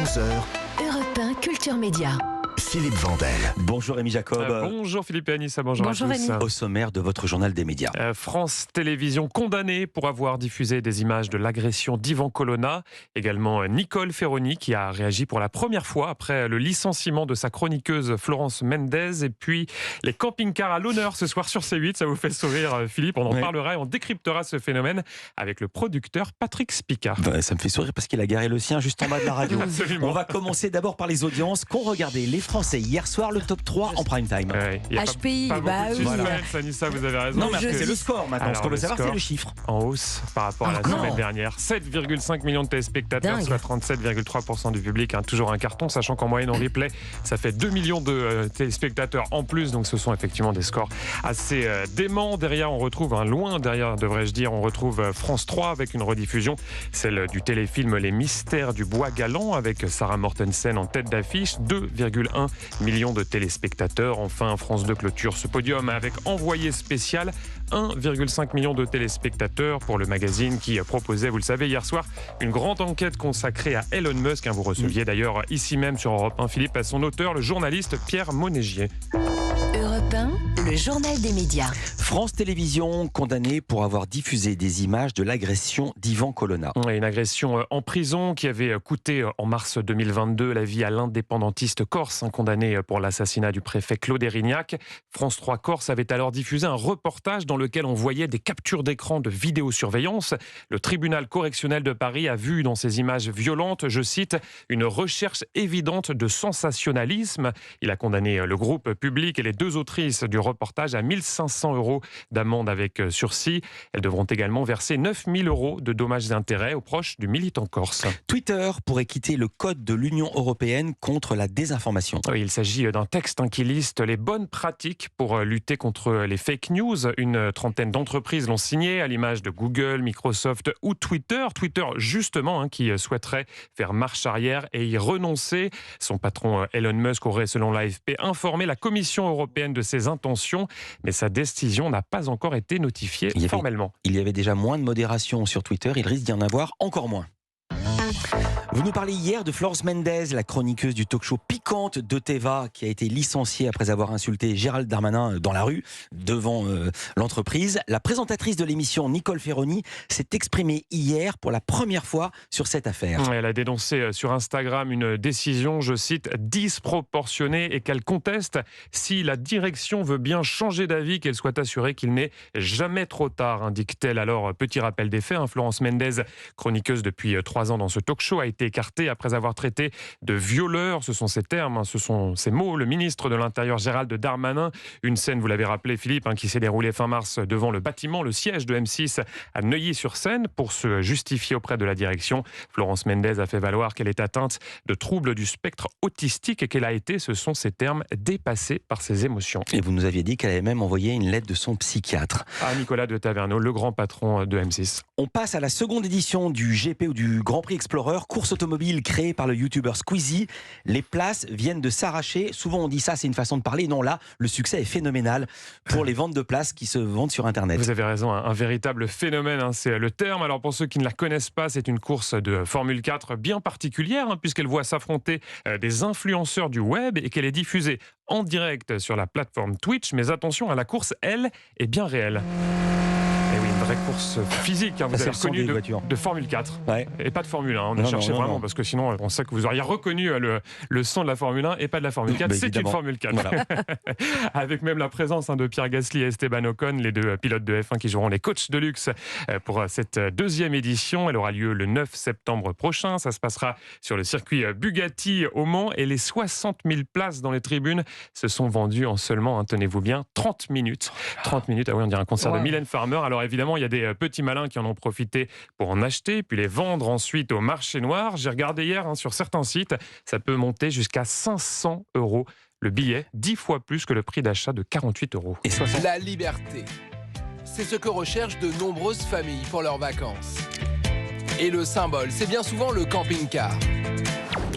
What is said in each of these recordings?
11h. Europe 1 Culture Média. Philippe Vandel. Bonjour Rémi Jacob. Bonjour Philippe et Anissa, bonjour à tous. Rémi. Au sommaire de votre journal des médias. France Télévisions condamnée pour avoir diffusé des images de l'agression d'Ivan Colonna. Également Nicole Ferroni qui a réagi pour la première fois après le licenciement de sa chroniqueuse Florence Mendez. Et puis les camping-cars à l'honneur ce soir sur C8. Ça vous fait sourire Philippe, on en parlera et on décryptera ce phénomène avec le producteur Patrick Spica. Ça me fait sourire parce qu'il a garé le sien juste en bas de la radio. Absolument. On va commencer d'abord par les audiences qu'ont regardé les Français hier soir, le top 3 en prime time. HPI, pas beaucoup de suspense, voilà. Anissa, vous avez raison. Non, mais c'est le score maintenant. Alors, Ce qu'on veut le savoir, score c'est le chiffre. En hausse par rapport à la Encore semaine dernière. 7,5 millions de téléspectateurs, Dingue. soit 37,3% du public. Toujours un carton, sachant qu'en moyenne en replay, ça fait 2 millions de téléspectateurs en plus. Donc ce sont effectivement des scores assez déments. Derrière, on retrouve, loin derrière, devrais-je dire, on retrouve France 3 avec une rediffusion, celle du téléfilm Les Mystères du Bois Galant, avec Sarah Mortensen en tête d'affiche. 2,1 millions de téléspectateurs. Enfin, France 2 clôture ce podium avec Envoyé spécial. 1,5 million de téléspectateurs pour le magazine qui proposait, vous le savez, hier soir, une grande enquête consacrée à Elon Musk. Vous receviez d'ailleurs ici même sur Europe 1, Philippe, à son auteur, le journaliste Pierre Monégier. Europe 1, le journal des médias. France Télévisions condamnée pour avoir diffusé des images de l'agression d'Ivan Colonna. Une agression en prison qui avait coûté en mars 2022 la vie à l'indépendantiste corse, condamné pour l'assassinat du préfet Claude Érignac. France 3 Corse avait alors diffusé un reportage dans lequel on voyait des captures d'écran de vidéosurveillance. Le tribunal correctionnel de Paris a vu dans ces images violentes, je cite, une recherche évidente de sensationnalisme. Il a condamné le groupe public et les deux autrices du reportage à 1 500 € d'amende avec sursis. Elles devront également verser 9 000 € de dommages et intérêts aux proches du militant corse. Twitter pourrait quitter le code de l'Union européenne contre la désinformation. Oui, il s'agit d'un texte qui liste les bonnes pratiques pour lutter contre les fake news. Une trentaine d'entreprises l'ont signé, à l'image de Google, Microsoft ou Twitter. Twitter, justement, qui souhaiterait faire marche arrière et y renoncer. Son patron Elon Musk aurait, selon l'AFP, informé la Commission européenne de ses intentions, mais sa décision n'a pas encore été notifiée formellement. Il y avait déjà moins de modération sur Twitter, il risque d'y en avoir encore moins. Vous nous parlez hier de Florence Mendez, la chroniqueuse du talk-show Piquante de Teva, qui a été licenciée après avoir insulté Gérald Darmanin dans la rue, devant l'entreprise. La présentatrice de l'émission, Nicole Ferroni, s'est exprimée hier pour la première fois sur cette affaire. Elle a dénoncé sur Instagram une décision, je cite, disproportionnée et qu'elle conteste si la direction veut bien changer d'avis, qu'elle soit assurée qu'il n'est jamais trop tard, indique-t-elle. Alors, petit rappel des faits, Florence Mendez, chroniqueuse depuis 3 ans dans ce talk-show, a été écarté après avoir traité de violeur, ce sont ses termes, ce sont ses mots, le ministre de l'Intérieur Gérald Darmanin. Une scène, vous l'avez rappelé Philippe, qui s'est déroulée fin mars devant le bâtiment, le siège de M6 à Neuilly-sur-Seine. Pour se justifier auprès de la direction, Florence Mendez a fait valoir qu'elle est atteinte de troubles du spectre autistique et qu'elle a été, ce sont ses termes, dépassée par ses émotions. Et vous nous aviez dit qu'elle avait même envoyé une lettre de son psychiatre. À Nicolas de Taverneau, le grand patron de M6. On passe à la seconde édition du GP ou du Grand Prix Explorer, course automobile créée par le youtubeur Squeezie. Les places viennent de s'arracher. Souvent on dit ça, c'est une façon de parler. Non, là, le succès est phénoménal pour les ventes de places qui se vendent sur Internet. Vous avez raison, un véritable phénomène, c'est le terme. Alors pour ceux qui ne la connaissent pas, c'est une course de Formule 4 bien particulière, puisqu'elle voit s'affronter des influenceurs du web et qu'elle est diffusée en direct sur la plateforme Twitch. Mais attention, la course, elle, est bien réelle. Et oui, une vraie course physique, vous avez reconnu de Formule 4 et pas de Formule 1. On a cherché vraiment parce que sinon on sait que vous auriez reconnu le son de la Formule 1 et pas de la Formule 4, c'est une Formule 4. Voilà. Avec même la présence de Pierre Gasly et Esteban Ocon, les deux pilotes de F1 qui joueront les coachs de luxe pour cette deuxième édition. Elle aura lieu le 9 septembre prochain. Ça se passera sur le circuit Bugatti au Mans et les 60 000 places dans les tribunes se sont vendues en seulement, tenez-vous bien, 30 minutes. 30 minutes, on dirait un concert de Mylène Farmer. Alors évidemment, il y a des petits malins qui en ont profité pour en acheter, puis les vendre ensuite au marché noir. J'ai regardé hier sur certains sites, ça peut monter jusqu'à 500 € le billet, 10 fois plus que le prix d'achat de 48 €. Et La liberté, c'est ce que recherchent de nombreuses familles pour leurs vacances. Et le symbole, c'est bien souvent le camping-car.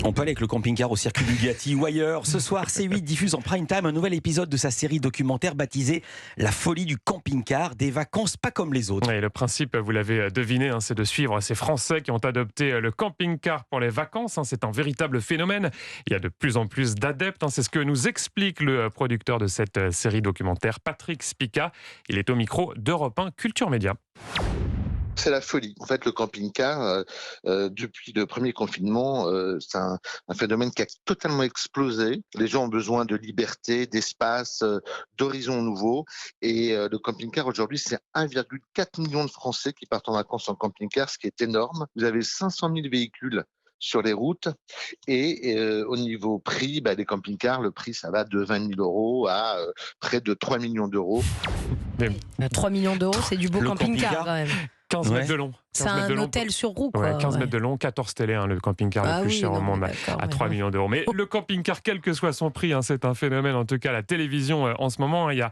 On peut aller avec le camping-car au circuit Bugatti ou ailleurs. Ce soir, C8 diffuse en prime time un nouvel épisode de sa série documentaire baptisée La folie du camping-car, des vacances pas comme les autres. Et le principe, vous l'avez deviné, c'est de suivre ces Français qui ont adopté le camping-car pour les vacances. C'est un véritable phénomène. Il y a de plus en plus d'adeptes. C'est ce que nous explique le producteur de cette série documentaire, Patrick Spica. Il est au micro d'Europe 1 Culture Média. C'est la folie. En fait, le camping-car, depuis le premier confinement, c'est un phénomène qui a totalement explosé. Les gens ont besoin de liberté, d'espace, d'horizons nouveaux. Et le camping-car, aujourd'hui, c'est 1,4 million de Français qui partent en vacances en camping-car, ce qui est énorme. Vous avez 500 000 véhicules sur les routes. Et au niveau prix, les camping-cars, le prix, ça va de 20 000 euros à près de 3 millions d'euros. 3 millions d'euros, c'est du beau camping-car quand même. 15 mètres de long. C'est un hôtel sur roue, quoi. 15 mètres de long, 14 télés, le camping-car le plus cher au monde, à 3 millions d'euros. Mais le camping-car, quel que soit son prix, c'est un phénomène. En tout cas, la télévision, en ce moment, il y a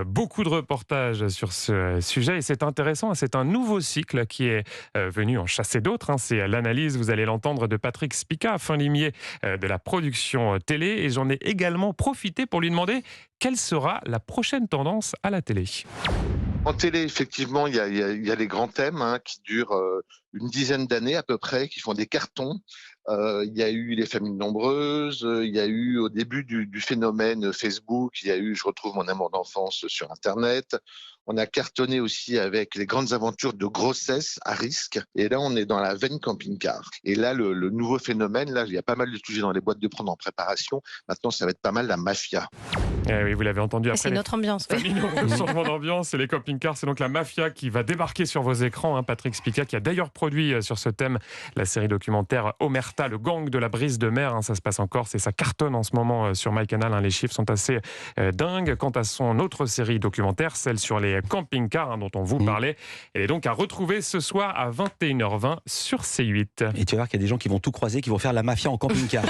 beaucoup de reportages sur ce sujet. Et c'est intéressant, c'est un nouveau cycle qui est venu en chasser d'autres. C'est l'analyse, vous allez l'entendre, de Patrick Spica, fin limier de la production télé. Et j'en ai également profité pour lui demander quelle sera la prochaine tendance à la télé. En télé, effectivement, il y a les grands thèmes qui durent une dizaine d'années à peu près, qui font des cartons. Il y a eu les familles nombreuses, il y a eu au début du phénomène Facebook, il y a eu Je retrouve mon amour d'enfance sur Internet. On a cartonné aussi avec les grandes aventures de grossesse à risque. Et là, on est dans la veine camping-car. Et là, le nouveau phénomène, là, il y a pas mal de sujets dans les boîtes de prendre en préparation. Maintenant, ça va être pas mal la mafia. Oui, vous l'avez entendu après. C'est notre ambiance. Le changement d'ambiance et les camping-cars, c'est donc la mafia qui va débarquer sur vos écrans. Patrick Spica, qui a d'ailleurs produit sur ce thème la série documentaire Omerta, le gang de la brise de mer. Ça se passe en Corse et ça cartonne en ce moment sur MyCanal. Les chiffres sont assez dingues. Quant à son autre série documentaire, celle sur les camping-cars dont on vous parlait, elle est donc à retrouver ce soir à 21h20 sur C8. Et tu vas voir qu'il y a des gens qui vont tout croiser, qui vont faire la mafia en camping-car.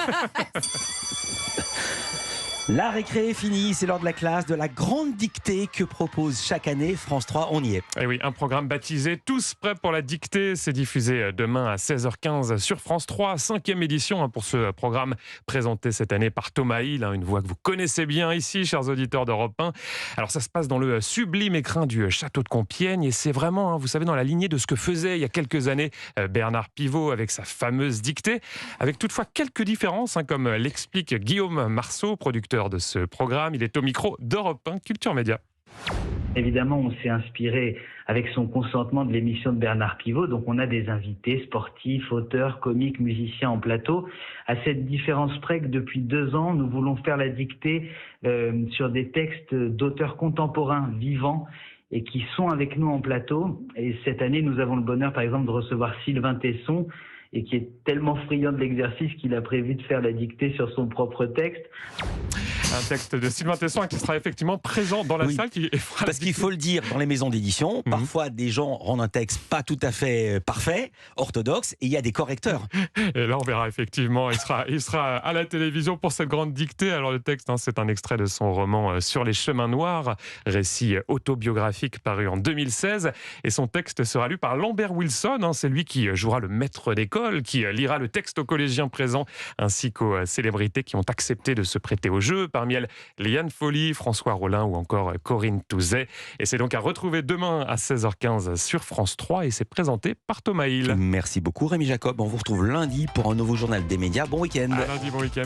La récré est finie, c'est l'heure de la classe, de la grande dictée que propose chaque année France 3, on y est. Et oui, un programme baptisé Tous prêts pour la dictée, c'est diffusé demain à 16h15 sur France 3, 5e édition pour ce programme présenté cette année par Thomas Hill, une voix que vous connaissez bien ici, chers auditeurs d'Europe 1. Alors ça se passe dans le sublime écrin du château de Compiègne et c'est vraiment, vous savez, dans la lignée de ce que faisait il y a quelques années Bernard Pivot avec sa fameuse dictée, avec toutefois quelques différences, comme l'explique Guillaume Marceau, producteur de ce programme. Il est au micro d'Europe 1 Culture Média. Évidemment, on s'est inspiré avec son consentement de l'émission de Bernard Pivot. Donc, on a des invités sportifs, auteurs, comiques, musiciens en plateau. À cette différence près que depuis 2 ans, nous voulons faire la dictée sur des textes d'auteurs contemporains vivants et qui sont avec nous en plateau. Et cette année, nous avons le bonheur, par exemple, de recevoir Sylvain Tesson, et qui est tellement friand de l'exercice qu'il a prévu de faire la dictée sur son propre texte. Un texte de Sylvain Tesson qui sera effectivement présent dans la salle. Parce qu'il faut le dire, dans les maisons d'édition, parfois des gens rendent un texte pas tout à fait parfait, orthodoxe, et il y a des correcteurs. Et là, on verra effectivement, il sera à la télévision pour cette grande dictée. Alors le texte, c'est un extrait de son roman Sur les chemins noirs, récit autobiographique paru en 2016. Et son texte sera lu par Lambert Wilson. C'est lui qui jouera le maître d'école, qui lira le texte aux collégiens présents, ainsi qu'aux célébrités qui ont accepté de se prêter au jeu. Parmi elles, Liane Folly, François Rollin ou encore Corinne Touzet. Et c'est donc à retrouver demain à 16h15 sur France 3 et c'est présenté par Thomas Hill. Merci beaucoup Rémi Jacob. On vous retrouve lundi pour un nouveau journal des médias. Bon week-end. À lundi, bon week-end.